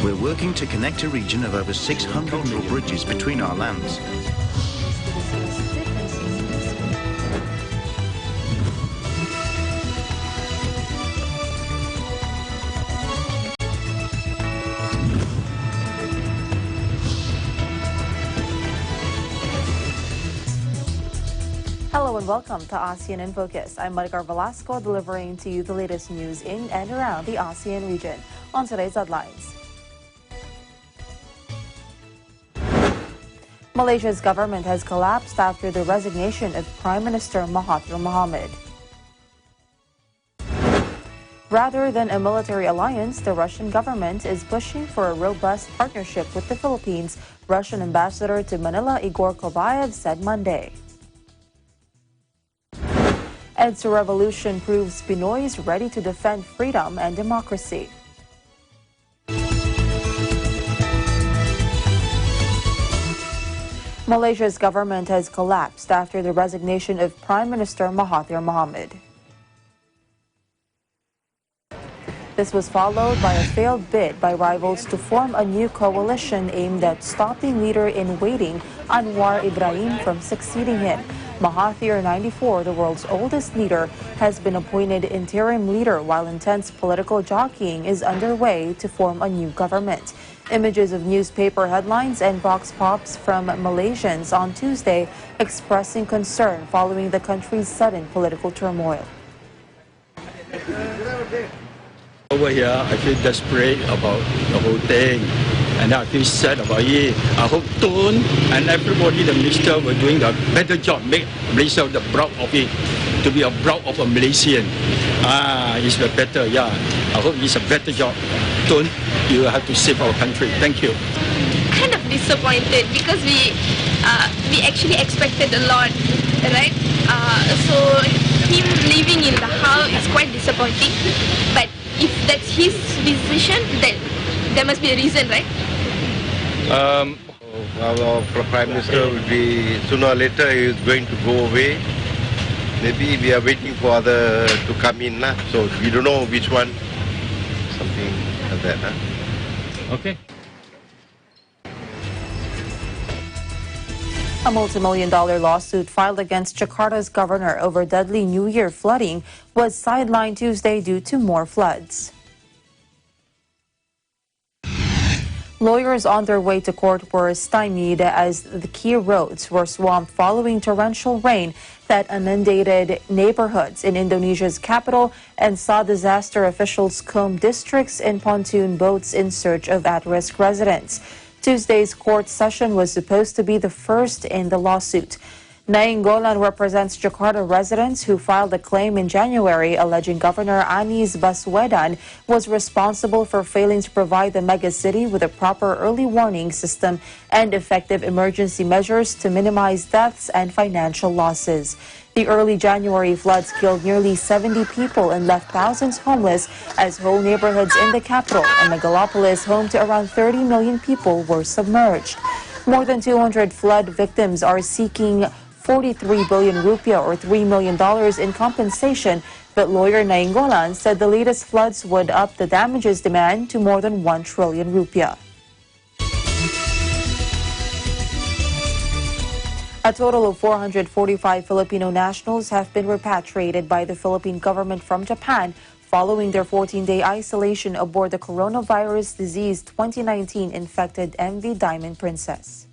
We're working to connect a region of over 600 million bridges between our lands. Hello and welcome to ASEAN in Focus. I'm Maricar Velasco, delivering to you the latest news in and around the ASEAN region. On today's headlines, Malaysia's government has collapsed after the resignation of Prime Minister Mahathir Mohamad. Rather than a military alliance, the Russian government is pushing for a robust partnership with the Philippines, Russian ambassador to Manila Igor Kobayev said Monday. EDSA revolution proves Pinoys ready to defend freedom and democracy. Malaysia's government has collapsed after the resignation of Prime Minister Mahathir Mohamad. This was followed by a failed bid by rivals to form a new coalition aimed at stopping leader-in-waiting Anwar Ibrahim from succeeding him. Mahathir, 94, the world's oldest leader, has been appointed interim leader while intense political jockeying is underway to form a new government. Images of newspaper headlines and vox pops from Malaysians on Tuesday expressing concern following the country's sudden political turmoil. Over here, I feel desperate about the whole thing, and I feel sad about it. I hope Tun and everybody, the minister, were doing a better job, make Malaysia the proud of it, to be a proud of a Malaysian. It's better, yeah. I hope it's a better job. Tun, you have to save our country. Thank you. Kind of disappointed because we actually expected a lot, right? So him leaving in the house is quite disappointing, but if that's his decision, then there must be a reason, right? Our Prime Minister will be, sooner or later, he is going to go away. Maybe we are waiting for other to come in, so we don't know which one. Something like that. Okay. A multi-million-dollar lawsuit filed against Jakarta's governor over deadly New Year flooding was sidelined Tuesday due to more floods. Lawyers on their way to court were stymied as the key roads were swamped following torrential rain that inundated neighborhoods in Indonesia's capital and saw disaster officials comb districts in pontoon boats in search of at-risk residents. Tuesday's court session was supposed to be the first in the lawsuit. Nainggolan represents Jakarta residents who filed a claim in January alleging Governor Anies Baswedan was responsible for failing to provide the megacity with a proper early warning system and effective emergency measures to minimize deaths and financial losses. The early January floods killed nearly 70 people and left thousands homeless as whole neighborhoods in the capital and megalopolis, home to around 30 million people, were submerged. More than 200 flood victims are seeking 43 billion rupiah or $3 million in compensation, but lawyer Nainggolan said the latest floods would up the damages demand to more than 1 trillion rupiah. A total of 445 Filipino nationals have been repatriated by the Philippine government from Japan following their 14-day isolation aboard the coronavirus disease 2019 infected MV Diamond Princess.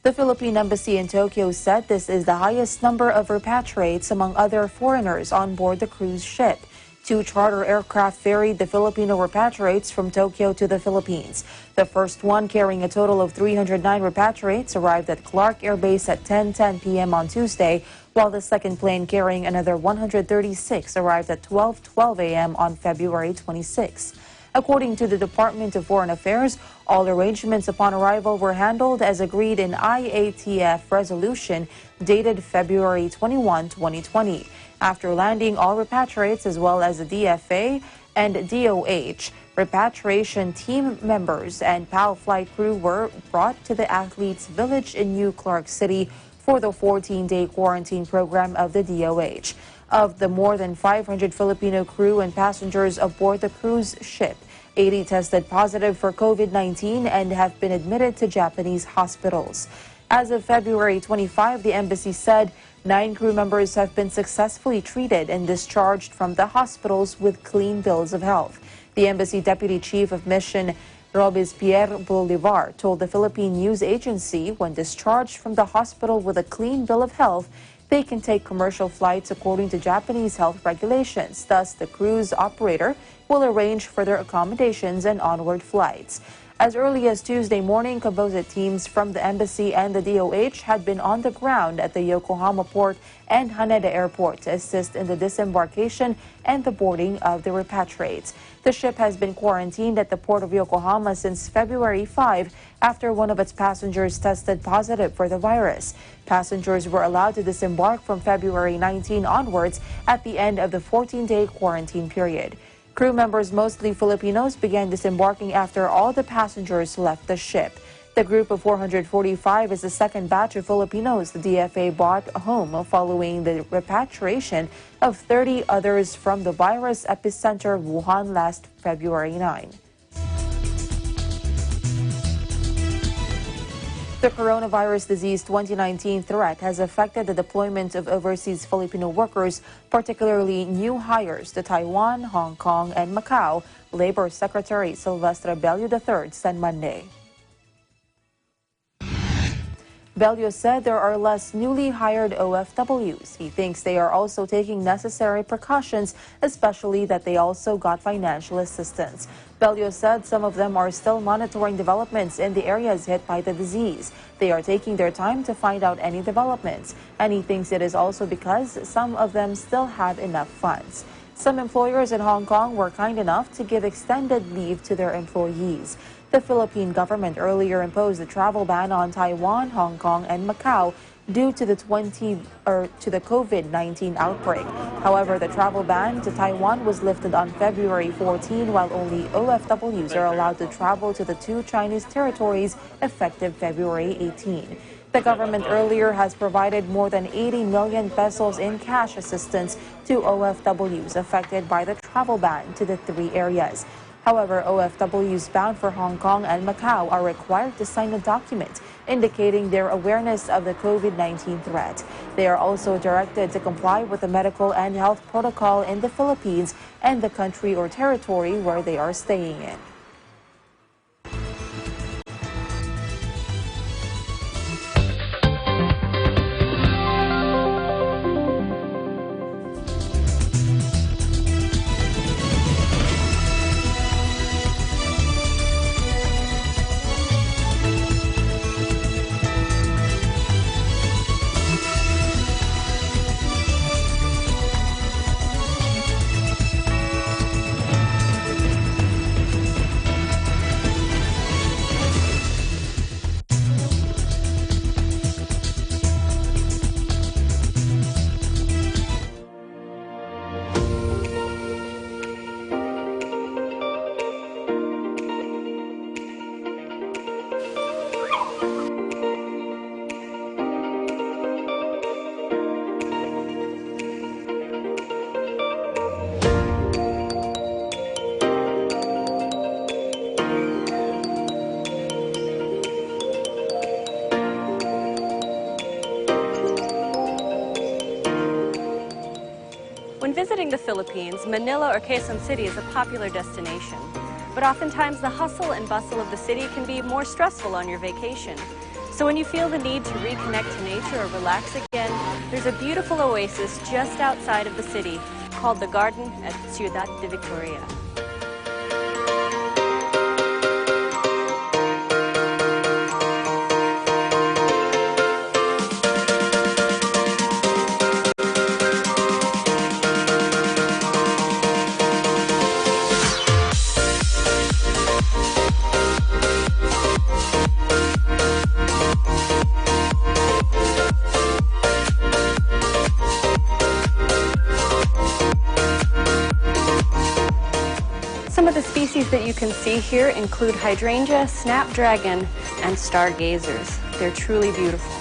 The Philippine Embassy in Tokyo said this is the highest number of repatriates among other foreigners on board the cruise ship. 2 charter aircraft ferried the Filipino repatriates from Tokyo to the Philippines. The first one, carrying a total of 309 repatriates, arrived at Clark Air Base at 10:10 p.m. on Tuesday, while the second plane, carrying another 136, arrived at 12:12 a.m. on February 26. According to the Department of Foreign Affairs, all arrangements upon arrival were handled as agreed in IATF resolution dated February 21, 2020. After landing, all repatriates as well as the DFA and DOH repatriation team members and PAL flight crew were brought to the athletes' village in New Clark City for the 14-day quarantine program of the DOH. Of the more than 500 Filipino crew and passengers aboard the cruise ship, 80 tested positive for COVID-19 and have been admitted to Japanese hospitals. As of February 25, the embassy said 9 crew members have been successfully treated and discharged from the hospitals with clean bills of health. The embassy deputy chief of mission, Robespierre Bolivar, told the Philippine news agency when discharged from the hospital with a clean bill of health, they can take commercial flights according to Japanese health regulations. Thus, the cruise operator will arrange further accommodations and onward flights. As early as Tuesday morning, composite teams from the embassy and the DOH had been on the ground at the Yokohama port and Haneda airport to assist in the disembarkation and the boarding of the repatriates. The ship has been quarantined at the port of Yokohama since February 5 after one of its passengers tested positive for the virus. Passengers were allowed to disembark from February 19 onwards at the end of the 14-day quarantine period. Crew members, mostly Filipinos, began disembarking after all the passengers left the ship. The group of 445 is the second batch of Filipinos the DFA brought home following the repatriation of 30 others from the virus epicenter Wuhan last February 9. The coronavirus disease 2019 threat has affected the deployment of overseas Filipino workers, particularly new hires to Taiwan, Hong Kong, and Macau, Labor Secretary Silvestre Bello III said Monday. Bello said there are less newly hired OFWs. He thinks they are also taking necessary precautions, especially that they also got financial assistance. Bello said some of them are still monitoring developments in the areas hit by the disease. They are taking their time to find out any developments, and he thinks it is also because some of them still have enough funds. Some employers in Hong Kong were kind enough to give extended leave to their employees. The Philippine government earlier imposed a travel ban on Taiwan, Hong Kong, and Macau due to the COVID-19 outbreak. However, the travel ban to Taiwan was lifted on February 14, while only OFWs are allowed to travel to the 2 Chinese territories effective February 18. The government earlier has provided more than 80 million pesos in cash assistance to OFWs affected by the travel ban to the 3 areas. However, OFWs bound for Hong Kong and Macau are required to sign a document indicating their awareness of the COVID-19 threat. They are also directed to comply with the medical and health protocol in the Philippines and the country or territory where they are staying in. When visiting the Philippines, Manila or Quezon City is a popular destination. But oftentimes the hustle and bustle of the city can be more stressful on your vacation. So when you feel the need to reconnect to nature or relax again, there's a beautiful oasis just outside of the city called the Garden at Ciudad de Victoria. Some of the species that you can see here include hydrangea, snapdragon, and stargazers. They're truly beautiful.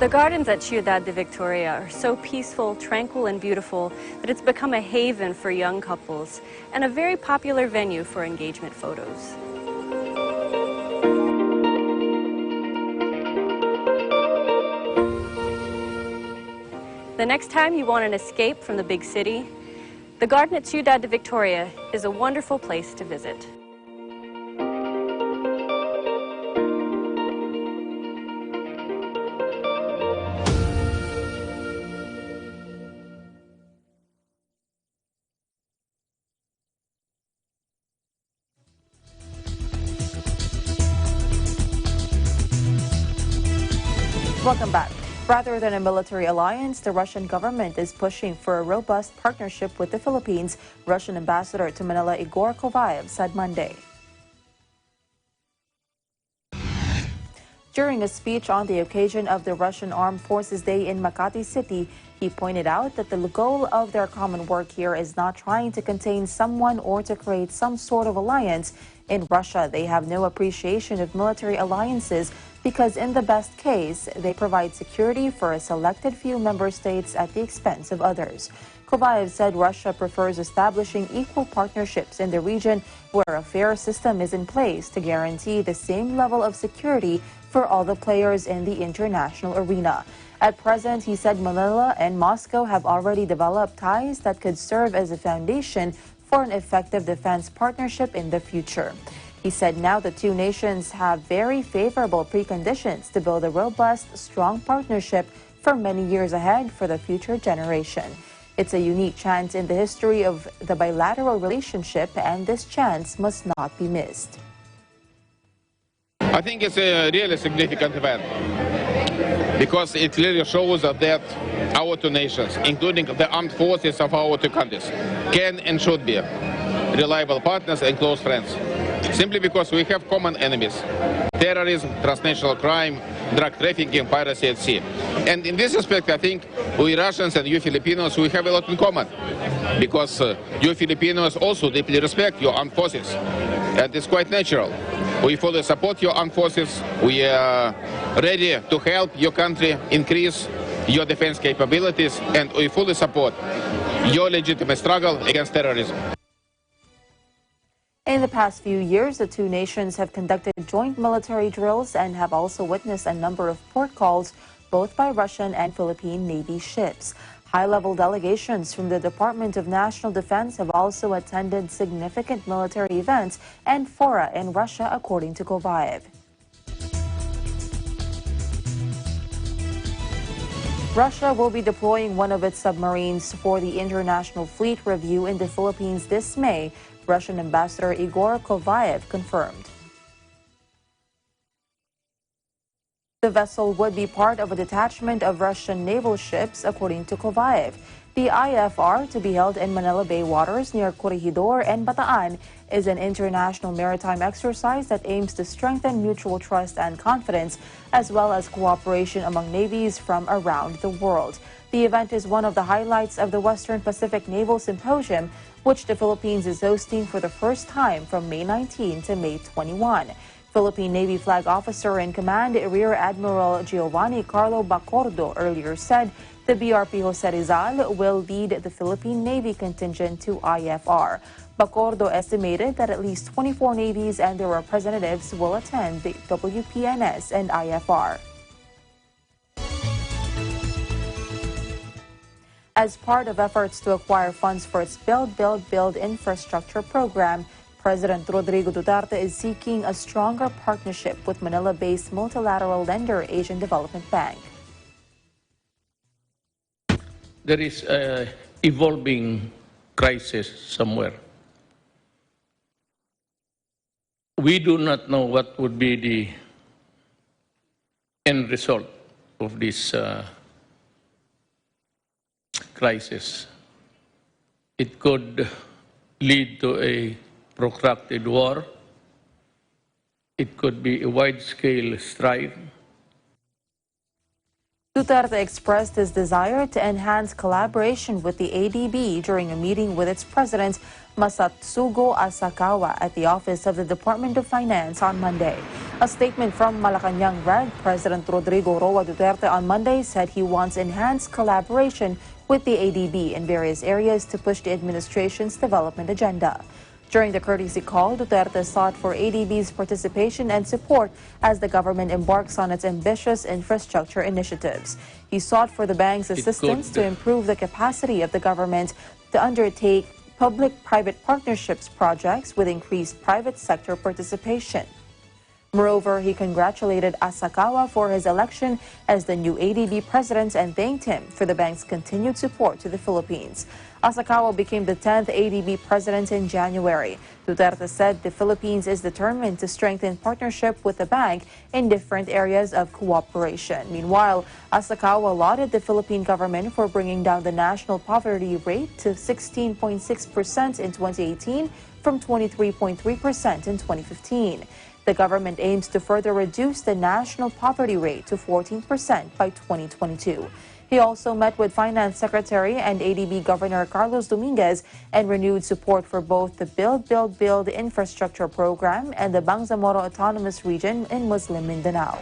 The gardens at Ciudad de Victoria are so peaceful, tranquil, and beautiful that it's become a haven for young couples and a very popular venue for engagement photos. The next time you want an escape from the big city, the garden at Ciudad de Victoria is a wonderful place to visit. Welcome back. Rather than a military alliance, the Russian government is pushing for a robust partnership with the Philippines, Russian ambassador to Manila Igor Kovaev said Monday. During a speech on the occasion of the Russian Armed Forces Day in Makati City, he pointed out that the goal of their common work here is not trying to contain someone or to create some sort of alliance. In Russia, they have no appreciation of military alliances because in the best case, they provide security for a selected few member states at the expense of others. Kovaev said Russia prefers establishing equal partnerships in the region where a fair system is in place to guarantee the same level of security for all the players in the international arena. At present, he said Manila and Moscow have already developed ties that could serve as a foundation for an effective defense partnership in the future. He said now the two nations have very favorable preconditions to build a robust, strong partnership for many years ahead for the future generation. It's a unique chance in the history of the bilateral relationship, and this chance must not be missed. I think it's a really significant event because it clearly shows that our two nations, including the armed forces of our two countries, can and should be reliable partners and close friends. Simply because we have common enemies: terrorism, transnational crime, drug trafficking, piracy at sea. And in this respect, I think we Russians and you Filipinos, we have a lot in common, because you Filipinos also deeply respect your armed forces, and it's quite natural. We fully support your armed forces. We are ready to help your country increase your defense capabilities, and we fully support your legitimate struggle against terrorism. In the past few years, the two nations have conducted joint military drills and have also witnessed a number of port calls, both by Russian and Philippine Navy ships. High-level delegations from the Department of National Defense have also attended significant military events and fora in Russia, according to Kovaev. Russia will be deploying one of its submarines for the International Fleet Review in the Philippines this May, Russian Ambassador Igor Kovaev confirmed. The vessel would be part of a detachment of Russian naval ships, according to Kovaev. The IFR, to be held in Manila Bay waters near Corregidor and Bataan, is an international maritime exercise that aims to strengthen mutual trust and confidence, as well as cooperation among navies from around the world. The event is one of the highlights of the Western Pacific Naval Symposium, which the Philippines is hosting for the first time from May 19 to May 21. Philippine Navy Flag Officer in Command Rear Admiral Giovanni Carlo Bacordo earlier said the BRP Jose Rizal will lead the Philippine Navy contingent to IFR. Bacordo estimated that at least 24 navies and their representatives will attend the WPNS and IFR. As part of efforts to acquire funds for its Build, Build, Build infrastructure program, President Rodrigo Duterte is seeking a stronger partnership with Manila-based multilateral lender Asian Development Bank. There is an evolving crisis somewhere. We do not know what would be the end result of this crisis. It could lead to a protracted war. It could be a wide-scale strife. Duterte expressed his desire to enhance collaboration with the ADB during a meeting with its president, Masatsugo Asakawa, at the office of the Department of Finance on Monday. A statement from Malacanang read, President Rodrigo Roa Duterte on Monday said he wants enhanced collaboration with the ADB in various areas to push the administration's development agenda. During the courtesy call, Duterte sought for ADB's participation and support as the government embarks on its ambitious infrastructure initiatives. He sought for the bank's assistance to improve the capacity of the government to undertake public-private partnerships projects with increased private sector participation. Moreover, he congratulated Asakawa for his election as the new ADB president and thanked him for the bank's continued support to the Philippines. Asakawa became the 10th ADB president in January. Duterte said the Philippines is determined to strengthen partnership with the bank in different areas of cooperation. Meanwhile, Asakawa lauded the Philippine government for bringing down the national poverty rate to 16.6% in 2018 from 23.3% in 2015. The government aims to further reduce the national poverty rate to 14% by 2022. He also met with Finance Secretary and ADB Governor Carlos Dominguez and renewed support for both the Build infrastructure program and the Bangsamoro Autonomous Region in Muslim Mindanao.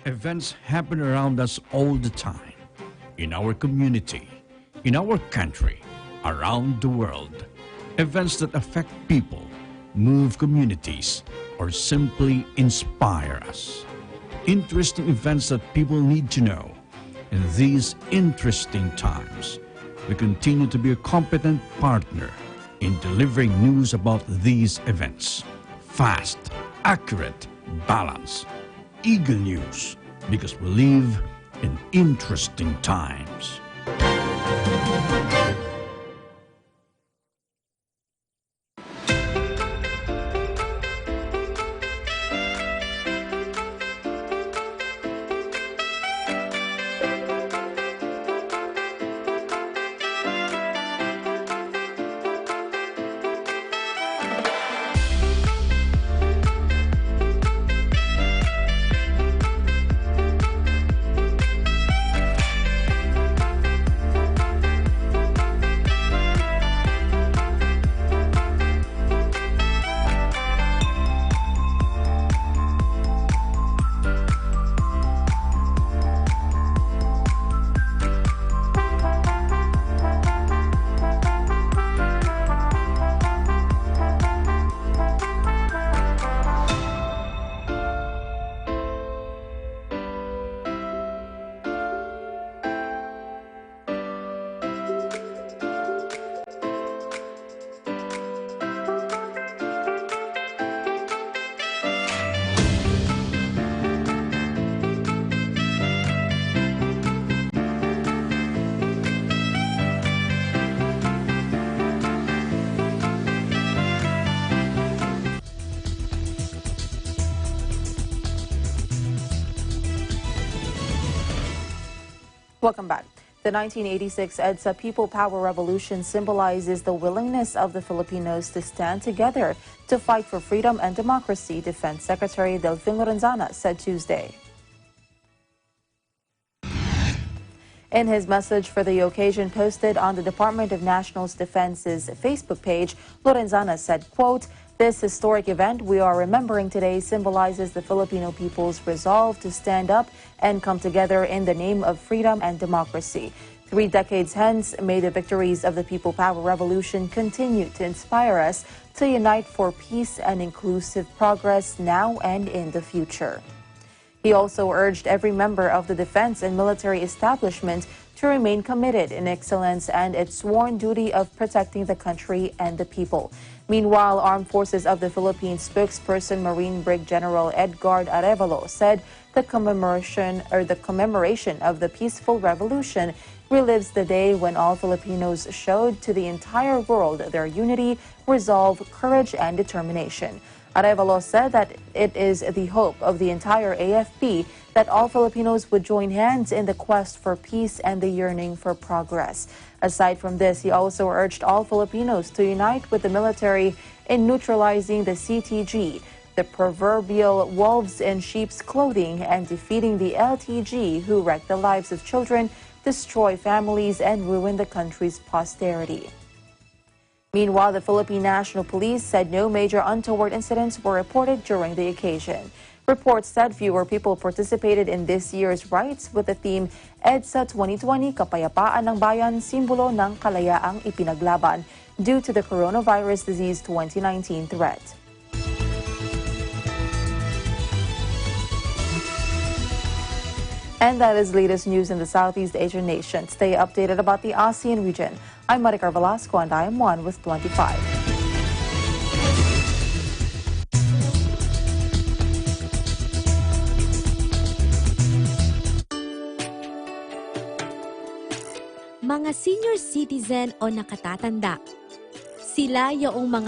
Events happen around us all the time, in our community, in our country, around the world. Events that affect people, move communities, or simply inspire us. Interesting events that people need to know. In these interesting times, we continue to be a competent partner in delivering news about these events. Fast, accurate, balanced, eagle news, because we live in interesting times. Welcome back. The 1986 EDSA People Power Revolution symbolizes the willingness of the Filipinos to stand together to fight for freedom and democracy, Defense Secretary Delfin Lorenzana said Tuesday. In his message for the occasion posted on the Department of National Defense's Facebook page, Lorenzana said, quote, "This historic event we are remembering today symbolizes the Filipino people's resolve to stand up and come together in the name of freedom and democracy. 3 decades hence, may the victories of the People Power Revolution continue to inspire us to unite for peace and inclusive progress now and in the future." He also urged every member of the defense and military establishment to remain committed in excellence and its sworn duty of protecting the country and the people. Meanwhile, Armed Forces of the Philippines spokesperson Marine Brig General Edgar Arevalo said the commemoration of the peaceful revolution relives the day when all Filipinos showed to the entire world their unity, resolve, courage, and determination. Arevalo said that it is the hope of the entire AFP that all Filipinos would join hands in the quest for peace and the yearning for progress. Aside from this, he also urged all Filipinos to unite with the military in neutralizing the CTG, the proverbial wolves in sheep's clothing, and defeating the LTG who wreck the lives of children, destroy families, and ruin the country's posterity. Meanwhile, the Philippine National Police said no major untoward incidents were reported during the occasion. Reports said fewer people participated in this year's rites with the theme EDSA 2020 Kapayapaan ng Bayan, Simbolo ng Kalayaang Ipinaglaban due to the coronavirus disease 2019 threat. And that is latest news in the Southeast Asian nation. Stay updated about the ASEAN region. I'm Maricar Velasco and I am 1 with 25. Mga senior citizen o nakatatanda. Sila yung mga